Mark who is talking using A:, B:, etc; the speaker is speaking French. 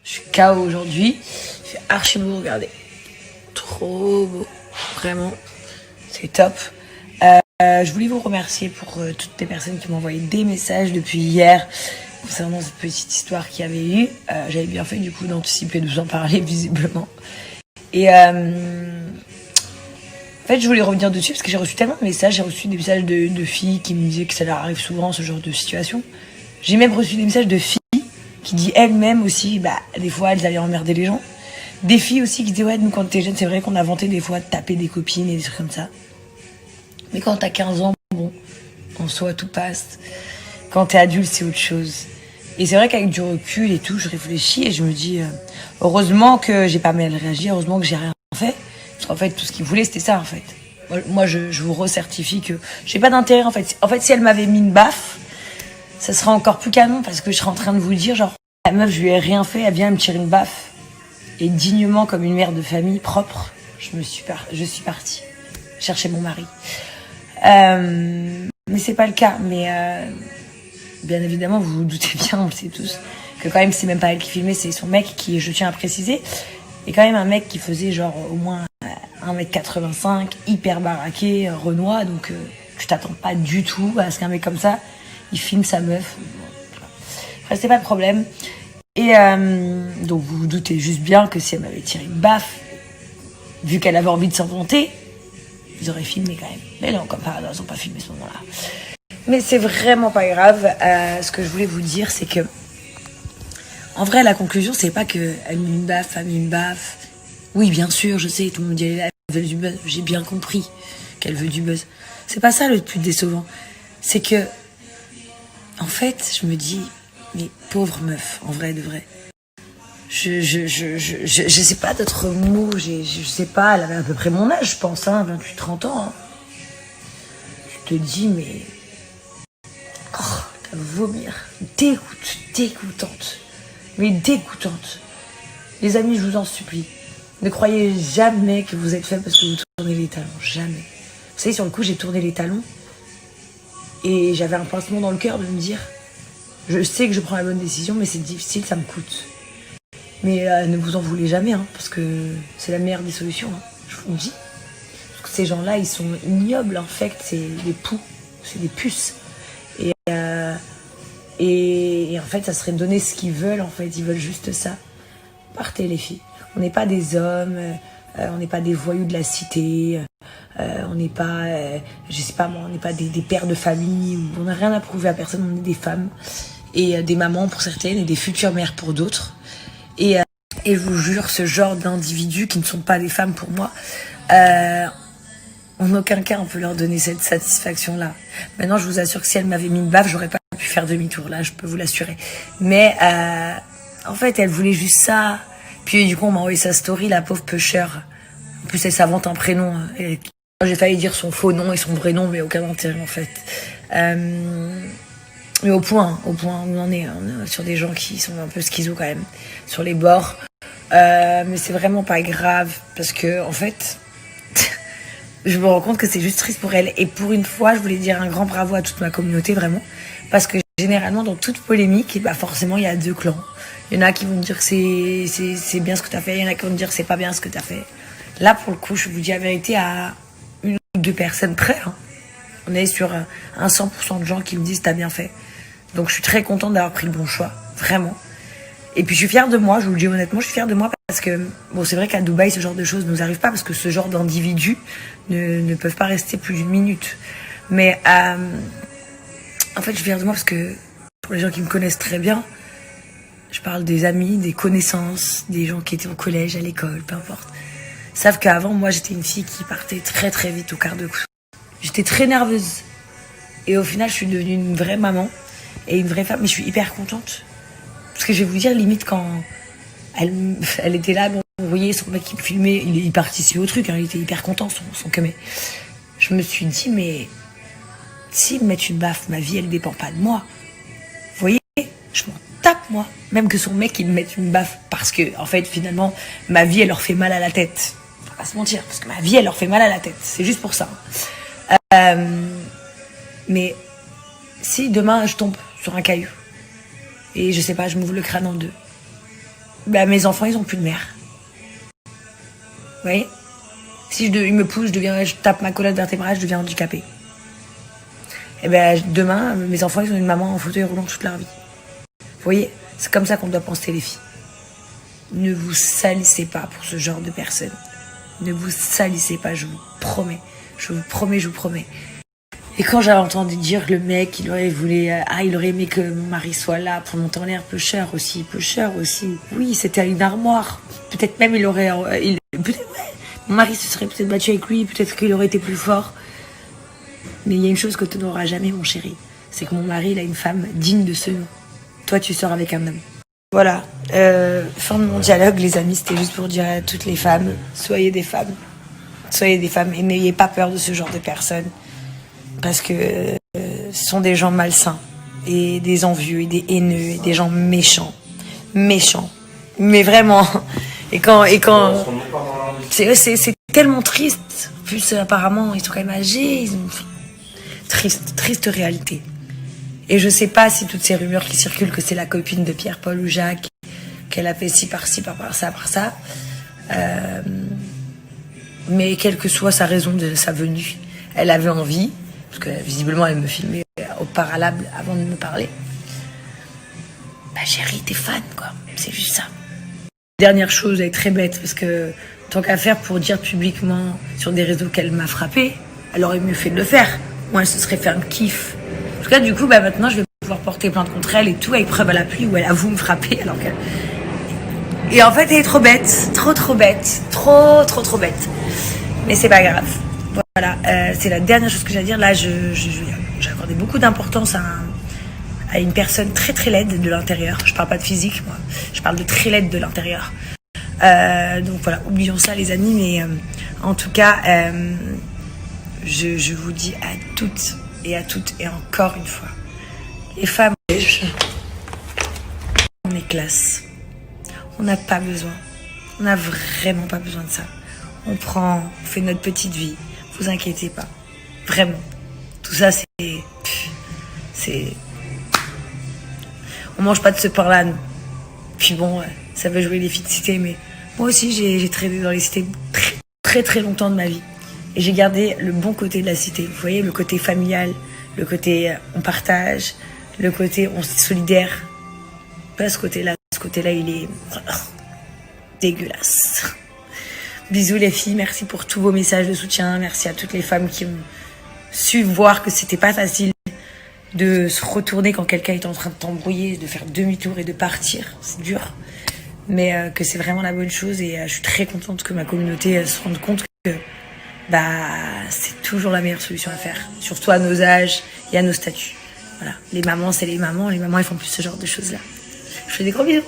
A: Je suis KO aujourd'hui. Il fait archi beau, regardez. Trop beau. Vraiment. C'est top. Je voulais vous remercier pour toutes les personnes qui m'ont envoyé des messages depuis hier concernant cette petite histoire qu'il y avait eu. J'avais bien fait du coup d'anticiper, de vous en parler visiblement. Et en fait, je voulais revenir dessus parce que j'ai reçu tellement de messages. J'ai reçu des messages de filles qui me disaient que ça leur arrive souvent, ce genre de situation. J'ai même reçu des messages de filles qui disent elles-mêmes aussi, des fois, elles allaient emmerder les gens. Des filles aussi qui disaient, ouais, nous, quand t'es jeune, c'est vrai qu'on a inventé des fois de taper des copines et des trucs comme ça. Mais quand t'as 15 ans, bon, en soi, tout passe. Quand t'es adulte, c'est autre chose. Et c'est vrai qu'avec du recul et tout, je réfléchis et je me dis, heureusement que j'ai pas mal réagi, heureusement que j'ai rien fait. Parce qu'en fait, tout ce qu'ils voulaient, c'était ça, en fait. Moi, je vous recertifie que j'ai pas d'intérêt, en fait. En fait, si elle m'avait mis une baffe, ça serait encore plus canon, parce que je serais en train de vous dire, genre, la meuf, je lui ai rien fait, elle vient me tirer une baffe. Et dignement, comme une mère de famille propre, je suis partie chercher mon mari. Mais c'est pas le cas. Mais bien évidemment, vous vous doutez bien, on le sait tous, que quand même, c'est même pas elle qui filmait, c'est son mec qui, je tiens à préciser, est quand même un mec qui faisait genre au moins 1m85, hyper baraqué, renois, donc tu t'attends pas du tout à ce qu'un mec comme ça, il filme sa meuf. Enfin, c'est pas de problème. Et donc vous vous doutez juste bien que si elle m'avait tiré une baffe, vu qu'elle avait envie de s'en vanter, ils auraient filmé quand même. Mais non, comme par hasard, ils n'ont pas filmé ce moment-là. Mais c'est vraiment pas grave. Ce que je voulais vous dire, c'est que, en vrai, la conclusion, c'est pas que elle met une baffe, elle met une baffe. Oui, bien sûr, je sais, tout le monde dit elle veut du buzz. J'ai bien compris qu'elle veut du buzz. C'est pas ça le plus décevant. C'est que, en fait, je me dis, mais pauvre meuf, en vrai de vrai. Je sais pas d'autres mots, je sais pas, elle avait à peu près mon âge, je pense, 28-30 ans. Hein. Je te dis, mais... Oh, à vomir. Dégoûtante. Mais dégoûtante. Les amis, je vous en supplie. Ne croyez jamais que vous êtes faible parce que vous tournez les talons. Jamais. Vous savez, sur le coup, j'ai tourné les talons. Et j'avais un pincement dans le cœur de me dire, je sais que je prends la bonne décision, mais c'est difficile, ça me coûte. Mais ne vous en voulez jamais, hein, parce que c'est la meilleure des solutions, hein, je vous le dis. Parce que ces gens-là, ils sont ignobles, en fait, c'est des poux, c'est des puces. Et en fait, ça serait donner ce qu'ils veulent, en fait, ils veulent juste ça. Partez les filles, on n'est pas des hommes, on n'est pas des voyous de la cité, on n'est pas, je sais pas moi, on n'est pas des pères de famille, on n'a rien à prouver à personne, on est des femmes, et des mamans pour certaines, et des futures mères pour d'autres. Et je vous jure, ce genre d'individus qui ne sont pas des femmes pour moi, en aucun cas on peut leur donner cette satisfaction-là. Maintenant, je vous assure que si elle m'avait mis une baffe, j'aurais pas pu faire demi-tour, là, je peux vous l'assurer. Mais en fait, elle voulait juste ça. Puis du coup, on m'a envoyé sa story, la pauvre pusher. En plus, elle s'invente un prénom. Et j'ai failli dire son faux nom et son vrai nom, mais aucun intérêt en fait. Mais au point où on en est, on est sur des gens qui sont un peu schizo quand même, sur les bords. Mais c'est vraiment pas grave, parce que en fait, je me rends compte que c'est juste triste pour elle. Et pour une fois, je voulais dire un grand bravo à toute ma communauté, vraiment. Parce que généralement, dans toute polémique, forcément, il y a deux clans. Il y en a qui vont me dire que c'est bien ce que t'as fait, il y en a qui vont me dire que c'est pas bien ce que t'as fait. Là, pour le coup, je vous dis la vérité à une ou deux personnes près. Hein. On est sur un 100% de gens qui me disent t'as bien fait. Donc je suis très contente d'avoir pris le bon choix, vraiment. Et puis je suis fière de moi, je vous le dis honnêtement, je suis fière de moi parce que, bon, c'est vrai qu'à Dubaï, ce genre de choses ne nous arrive pas parce que ce genre d'individus ne peuvent pas rester plus d'une minute. Mais en fait, je suis fière de moi parce que, pour les gens qui me connaissent très bien, je parle des amis, des connaissances, des gens qui étaient au collège, à l'école, peu importe, savent qu'avant, moi, j'étais une fille qui partait très très vite au quart de coup. J'étais très nerveuse. Et au final, je suis devenue une vraie maman et une vraie femme, mais je suis hyper contente. Parce que je vais vous dire, limite, quand elle était là, bon, vous voyez, son mec qui me filmait, il participait au truc, hein, il était hyper content, son mais je me suis dit, mais s'il me met une baffe, ma vie, elle dépend pas de moi. Vous voyez, je m'en tape, moi. Même que son mec, il me mette une baffe, parce que, en fait, finalement, ma vie, elle leur fait mal à la tête. On va pas se mentir, parce que ma vie, elle leur fait mal à la tête. C'est juste pour ça. Mais si demain, je tombe sur un caillou, et je sais pas, je m'ouvre le crâne en deux, bah, mes enfants, ils ont plus de mère. Vous voyez? Si ils me poussent, je tape ma colonne vertébrale, je deviens handicapée. Et ben demain, mes enfants, ils ont une maman en fauteuil roulant toute leur vie. Vous voyez? C'est comme ça qu'on doit penser les filles. Ne vous salissez pas pour ce genre de personnes. Ne vous salissez pas, je vous promets. Je vous promets, je vous promets. Et quand j'avais entendu dire que le mec, il aurait aimé que mon mari soit là pour monter en l'air, peu cher aussi. Oui, c'était une armoire. Peut-être même peut-être, ouais. Mon mari se serait peut-être battu avec lui, peut-être qu'il aurait été plus fort. Mais il y a une chose que tu n'auras jamais, mon chéri. C'est que mon mari, il a une femme digne de ce nom. Toi, tu sors avec un homme. Voilà. Fin de mon dialogue, les amis. C'était juste pour dire à toutes les femmes, soyez des femmes. Soyez des femmes et n'ayez pas peur de ce genre de personnes. Parce que ce sont des gens malsains. Et des envieux, et des haineux, et des gens méchants. Méchants. Mais vraiment. Et quand c'est tellement triste. En plus, apparemment, ils sont quand même âgés. Triste réalité. Et je sais pas si toutes ces rumeurs qui circulent que c'est la copine de Pierre-Paul ou Jacques, qu'elle a fait ci, par ça. Mais quelle que soit sa raison de sa venue, elle avait envie, parce que visiblement elle me filmait au préalable avant de me parler. Bah chérie, t'es fan quoi, c'est juste ça. Dernière chose, elle est très bête, parce que tant qu'à faire pour dire publiquement sur des réseaux qu'elle m'a frappé, elle aurait mieux fait de le faire. Moi, elle se serait fait un kiff. En tout cas, du coup, bah, maintenant, je vais pouvoir porter plainte contre elle et tout, avec preuve à l'appui où elle avoue me frapper, alors qu'elle... Et en fait, elle est trop bête. Trop bête. Trop bête. Mais c'est pas grave. Voilà, c'est la dernière chose que j'ai à dire. Là, j'ai accordé beaucoup d'importance à une personne très laide de l'intérieur. Je parle pas de physique, moi. Je parle de très laide de l'intérieur. Donc voilà, oublions ça, les amis. Mais en tout cas... Je vous dis à toutes, et encore une fois, les femmes, on est classe. On n'a pas besoin. On n'a vraiment pas besoin de ça. On fait notre petite vie. Vous inquiétez pas. Vraiment. Tout ça, on mange pas de ce pain-là. Puis bon, ça veut jouer les filles de cité, mais moi aussi, j'ai traîné dans les cités très longtemps de ma vie. Et j'ai gardé le bon côté de la cité. Vous voyez, le côté familial, le côté on partage, le côté on est solidaire. Pas ce côté-là. Ce côté-là, il est dégueulasse. Bisous les filles, merci pour tous vos messages de soutien. Merci à toutes les femmes qui ont su voir que c'était pas facile de se retourner quand quelqu'un est en train de t'embrouiller, de faire demi-tour et de partir. C'est dur. Mais que c'est vraiment la bonne chose. Et je suis très contente que ma communauté se rende compte que c'est toujours la meilleure solution à faire, surtout à nos âges et à nos statuts. Voilà, les mamans, c'est les mamans elles font plus ce genre de choses là. Je fais des gros bisous.